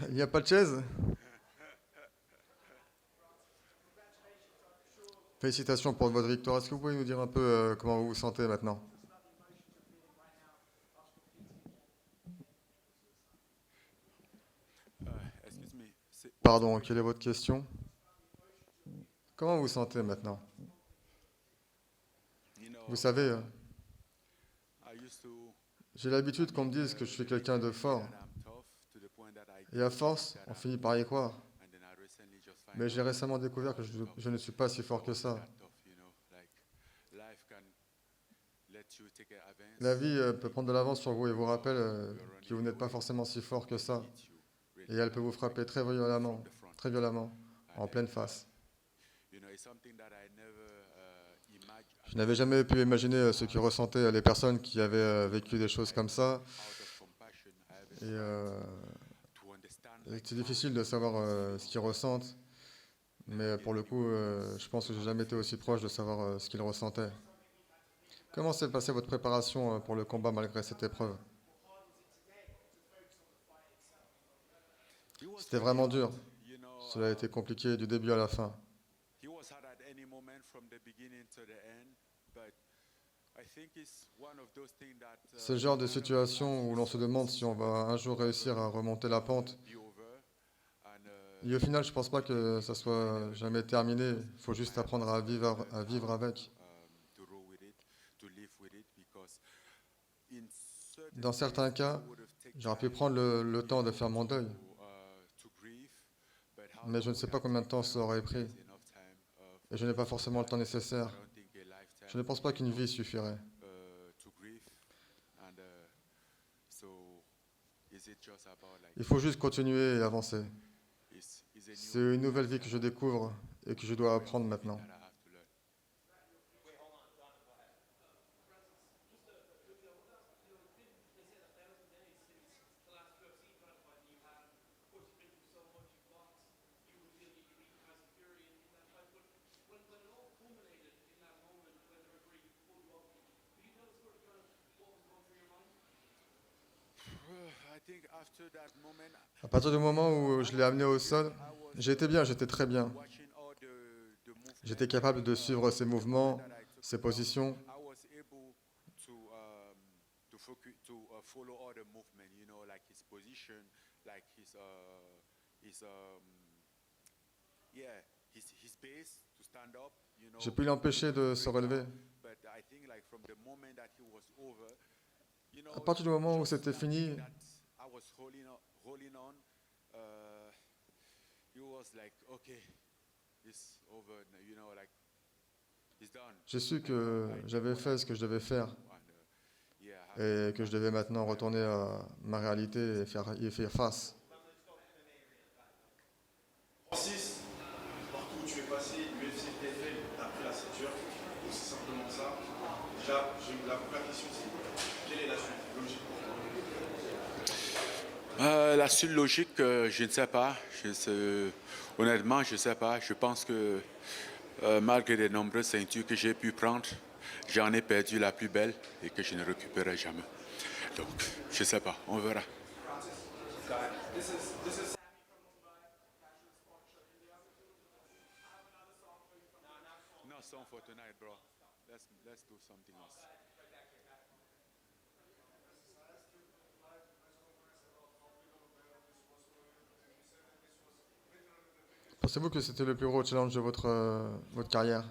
Il n'y a pas de chaise? Félicitations pour votre victoire. Est-ce que vous pouvez nous dire un peu comment vous vous sentez maintenant? Excuse me. What's your Pardon, quelle est question? votre question? Comment vous vous sentez maintenant? You Vous know, savez, I used to. j'ai l'habitude qu'on me dise que je suis Really quelqu'un de believe fort. that I'm tough to the point that I Et à think force, that on I'm finit par weak. y croire. And then I recently just find Mais j'ai out that récemment I'm découvert que not tough. je ne suis pas si I fort que wasn't ça. that tough, you know. Like life can let you take an La advance vie and peut then prendre de l'avance sur vous et vous rappelle you're que running vous in a n'êtes pas way forcément si fort que and ça. hit you Et really elle peut bad, vous like frapper from the front. très violemment, And en then pleine face. you know, it's something that I never Je n'avais jamais pu imaginer ce que ressentaient les personnes qui avaient vécu des choses comme ça. out of compassion. I haven't Et tried to understand like c'est how difficile de savoir others ce feel. qu'ils ressentent. Mais pour le coup, je pense que j'ai jamais été aussi proche de savoir ce qu'ils ressentaient. Comment s'est passée votre préparation pour le combat malgré cette épreuve? He was C'était really vraiment hard, dur. you know. Cela a été compliqué du début à la fin. He was hard at any moment from the beginning to the end, but I think it's one of those things that C'est le you genre de kind of situation où l'on se demande realize si on va un jour réussir à remonter la pente. be over, and Et au final, je ne pense pas I think que ça we might soit never jamais get over it terminé. because Il faut we juste might have apprendre as well learn à how vivre avec. to roll with it, to live with it, because in certain Dans certains ways I cas, would have taken j'aurais pu time, prendre le you temps de know, faire mon deuil. to grieve, but how Mais je long ne sais would pas I combien de take? temps I ça don't aurait think pris. there's enough time Et for je me n'ai to pas do forcément le that. temps nécessaire. I don't think a Je lifetime ne pense pas would be qu'une vie enough suffirait. to grieve, and so is it just about like Il faut juste continuer et avancer. is a C'est new une nouvelle life vie que that je I have to découvre learn, et que a je new dois way of apprendre living maintenant. that I have to learn. I think after that moment, À partir du moment où I je l'ai was amené au okay. sol, I was j'étais bien, j'étais très bien. watching all the J'étais movement, capable de suivre ses the moment mouvements, that I took ses him down. positions. I was able to focus follow all the movement, you know, like his position, like his yeah, his base to stand up, you J'ai know. pu He l'empêcher was a de se great relever. job, but I think like from the moment that he was over, you À know, partir du moment où just c'était that thing fini, that I was holding on, he was like, okay, it's over, you know, like it's done. j'ai su And que I did j'avais what I fait ce que je needed devais to faire do, and yeah, I have to et go que je back devais to maintenant my retourner real life. à ma réalité et faire face. Francis, partout où tu es passé, l'UFC TFL, tu as pris la ceinture. Aussi simplement ça. Déjà, la première question, c'est quelle est la suite logique pour toi? La suite logique, je ne sais pas. Honnêtement, je ne sais pas. Je pense que malgré les nombreuses ceintures que j'ai pu prendre, j'en ai perdu la plus belle et que je ne récupérerai jamais. Donc, je ne sais pas. On verra. No song for tonight, bro. Let's do something else. Pensez-vous que c'était le plus gros challenge de votre carrière?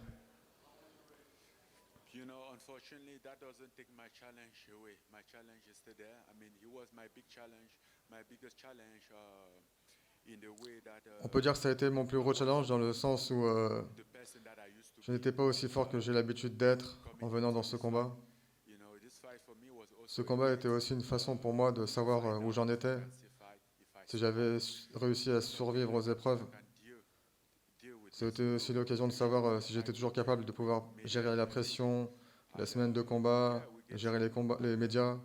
You know, unfortunately, that doesn't take my challenge away. My challenge is still there. I mean, it was my big challenge, my biggest challenge in the way that On peut dire que ça a été mon plus gros challenge dans le sens où the person that I used to je be n'étais pas aussi fort que j'ai l'habitude d'être en venant dans ce combat. You know, this fight for me was Ce also a combat way était to aussi une façon pour moi de savoir find où out j'en if I étais, can survive, if I si survive, réussi à survivre aux épreuves. I can deal with this, C'était aussi l'occasion de savoir si j'étais toujours capable de pouvoir gérer la pression, la And, semaine de combat, yeah, we get gérer through it. les médias.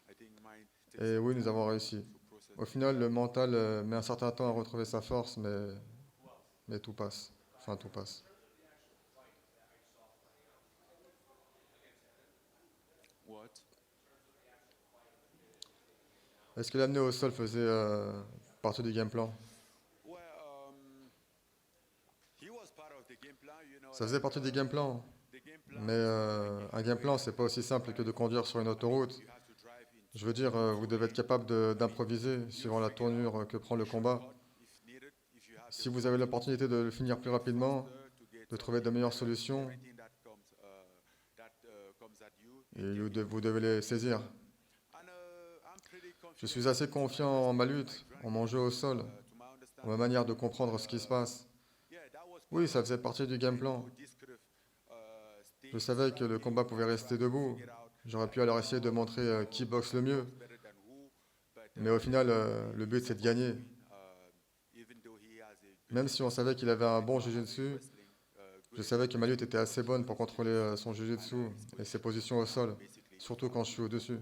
I think mine takes Et some oui, nous time avons réussi. to process Au the final, le fact. mental met un certain temps à retrouver sa force, mais tout passe. Enfin, tout passe. What? Est-ce que l'amener au sol faisait partie du game plan. Well, he was part of the game plan, Ça faisait partie du game plan. the game plan. Mais un game plan, c'est pas aussi simple que de conduire sur une autoroute. You have to drive in Je veux dire, vous devez être capable d'improviser suivant la tournure que prend le combat. if needed, if you have Si vous avez l'opportunité de le finir plus rapidement, to get de trouver de meilleures solutions, everything that comes at you. et vous devez les saisir. And I'm pretty confident Je suis assez confiant en ma lutte, en mon jeu au sol, to my en understanding. ma manière de comprendre ce qui se passe. Yeah, that was Oui, ça faisait partie du game plan. this could have stayed Je savais que le combat pouvait rester debout. J'aurais pu alors essayer de montrer qui boxe le mieux. better than who, but Mais au final, le but, c'est de gagner. even though he has a good Même si on savait qu'il avait un bon jiu-jitsu, wrestling, je savais que ma lutte était assez bonne pour contrôler son jiu-jitsu et ses positions au sol, surtout quand je suis au-dessus.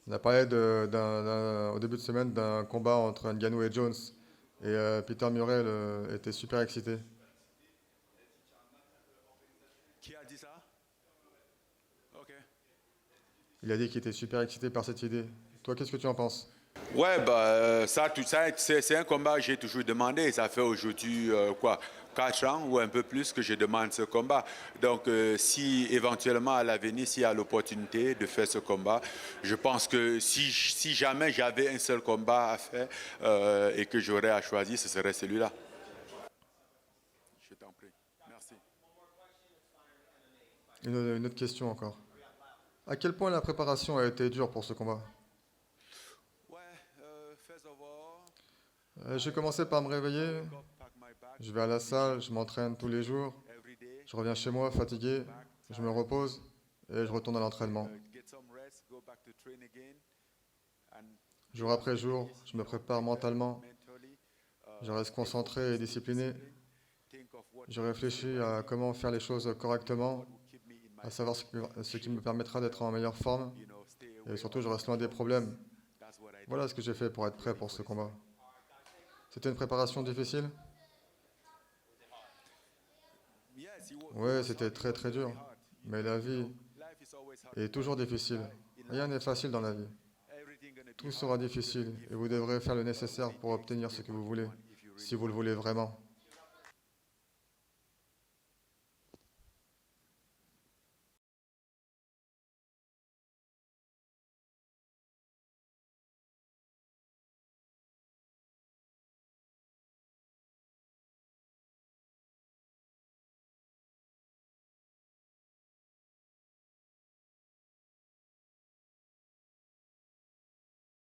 On a parlé au début de semaine d'un combat entre Ngannou et Jones. Et Peter Murray était super excité. qui a dit ça? Ok. Il a dit qu'il était super excité par cette idée. Toi, qu'est-ce que tu en penses? Ouais, ça, tout ça, c'est un combat que j'ai toujours demandé. Ça fait aujourd'hui, 4 ans ou un peu plus que je demande ce combat. Donc, si éventuellement à l'avenir, s'il y a l'opportunité de faire ce combat, je pense que si jamais j'avais un seul combat à faire et que j'aurais à choisir, ce serait celui-là. Je t'en prie. Merci. Une autre question encore. À quel point la préparation a été dure pour ce combat? Ouais, first of all, J'ai commencé par me réveiller. go pack my bag Je vais à la salle, je m'entraîne tous les jours. every day, Je reviens chez moi fatigué. Je me repose et je retourne à l'entraînement. get some rest, go back to train again, and Jour après jour, je me prépare mentalement. mentally, Je reste concentré et discipliné. think of what Je réfléchis à comment faire les choses correctement, would keep me in my, à savoir ce qui me permettra d'être en meilleure forme. stay Et away. surtout, je reste loin des problèmes. That's what I do. Voilà ce que j'ai fait pour être prêt pour ce combat. C'était une préparation difficile? Yes, Oui, c'était très très dur. Mais la vie life is always hard. est toujours difficile. Rien n'est facile dans la vie. Everything gonna be Tout sera difficile et vous devrez faire le nécessaire pour obtenir ce que vous voulez, si vous le voulez vraiment.